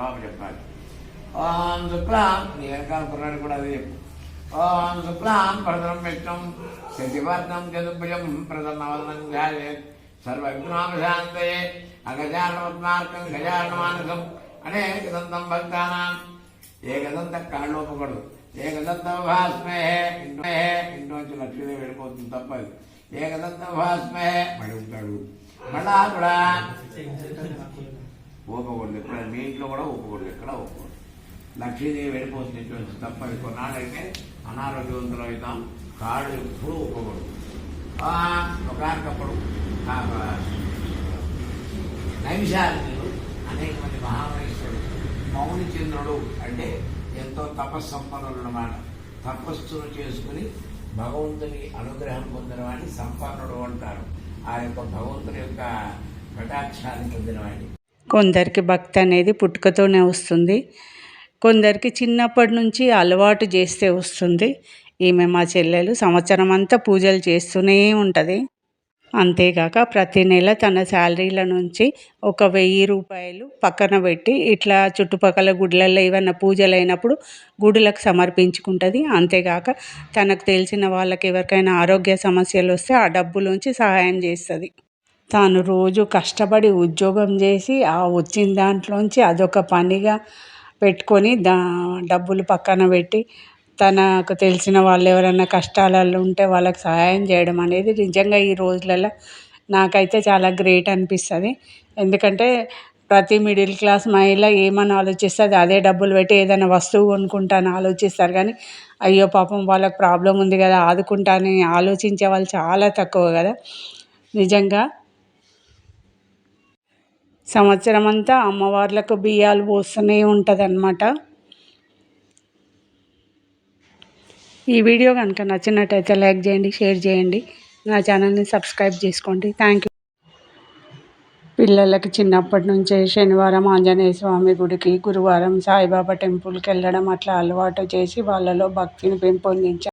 జవాబు చెప్పాలి. ఓం శుక్లాం, నీ వెనకాల కుర్రాడు కూడా అదే చెప్పు. ఓం శుక్లాం ప్రథమం విష్ణుం శశివర్ణం చతుర్భుజం ప్రసన్నవదనం ధ్యాయేత్ సర్వవిఘ్నోపశాంతయే అగజానవద్మార్గం గజానమానసం అనేకదంతం భక్తానాం. ఏకదంత కాళ్ళు ఒప్పకూడదు. ఏకదంత భాస్మహే ఇంట్లోంచి లక్ష్మీదేవి వెళ్ళిపోతుంది, తప్పదు. ఏకదంత భాస్మహే మళ్ళీ ఉంటాడు. మళ్ళా కూడా ఊపకూడదు. ఎక్కడ మీ ఇంట్లో కూడా ఊపకూడదు, ఎక్కడ ఊపకూడదు. లక్ష్మీదేవి వెళ్ళిపోతుంది ఇంట్లోంచి, తప్పదు. కొన్నాళ్ళైతే అనారోగ్యవంతులు అవుతాం. కాళ్ళు ఎప్పుడు ఊపకూడదు. ఒకనకప్పుడు నైమిషారణ్యులు అనేక మంది మహామహేశ్వరుడు మౌనిచంద్రుడు అంటే ఎంతో తపస్సంపన్నులు అన్నమాట. తపస్సును చేసుకుని భగవంతుని అనుగ్రహం పొందిన వాడిని సంపన్నుడు అంటారు. ఆ యొక్క భగవంతుని యొక్క కటాక్షాన్ని పొందినవాడిని. కొందరికి భక్తి అనేది పుట్టుకతోనే వస్తుంది, కొందరికి చిన్నప్పటి నుంచి అలవాటు చేస్తే వస్తుంది. ఈమె మా చెల్లెలు సంవత్సరం అంతా పూజలు చేస్తూనే ఉంటుంది. అంతేకాక ప్రతి నెల తన శాలరీల నుంచి ఒక 1000 రూపాయలు పక్కన పెట్టి ఇట్లా చుట్టుపక్కల గుడులలో ఏమైనా పూజలు అయినప్పుడు గుడులకు సమర్పించుకుంటుంది. అంతేకాక తనకు తెలిసిన వాళ్ళకి ఎవరికైనా ఆరోగ్య సమస్యలు వస్తే ఆ డబ్బులోంచి సహాయం చేస్తుంది. తాను రోజు కష్టపడి ఉద్యోగం చేసి ఆ వచ్చిన దాంట్లోంచి అదొక పనిగా పెట్టుకొని డబ్బులు పక్కన పెట్టి తనకు తెలిసిన వాళ్ళు ఎవరైనా కష్టాలలో ఉంటే వాళ్ళకి సహాయం చేయడం అనేది నిజంగా ఈ రోజులలో నాకైతే చాలా గ్రేట్ అనిపిస్తుంది. ఎందుకంటే ప్రతి మిడిల్ క్లాస్ మహిళ ఏమని ఆలోచిస్తుంది, అదే డబ్బులు పెట్టి ఏదైనా వస్తువు కొనుక్కుంటానని ఆలోచిస్తారు. కానీ అయ్యో పాపం వాళ్ళకి ప్రాబ్లం ఉంది కదా ఆదుకుంటానని ఆలోచించే వాళ్ళు చాలా తక్కువ కదా. నిజంగా సంవత్సరం అంతా అమ్మవార్లకు బియ్యాలు పోస్తూనే ఉంటుంది అన్నమాట. ఈ వీడియో కనుక నచ్చినట్టయితే లైక్ చేయండి, షేర్ చేయండి, నా ఛానల్ని సబ్స్క్రైబ్ చేసుకోండి. Thank you. పిల్లలకి చిన్నప్పటి నుంచే శనివారం ఆంజనేయ స్వామి గుడికి, గురువారం సాయిబాబా టెంపుల్కి వెళ్ళడం అట్లా అలవాటు చేసి వాళ్ళలో భక్తిని పెంపొందించాలి.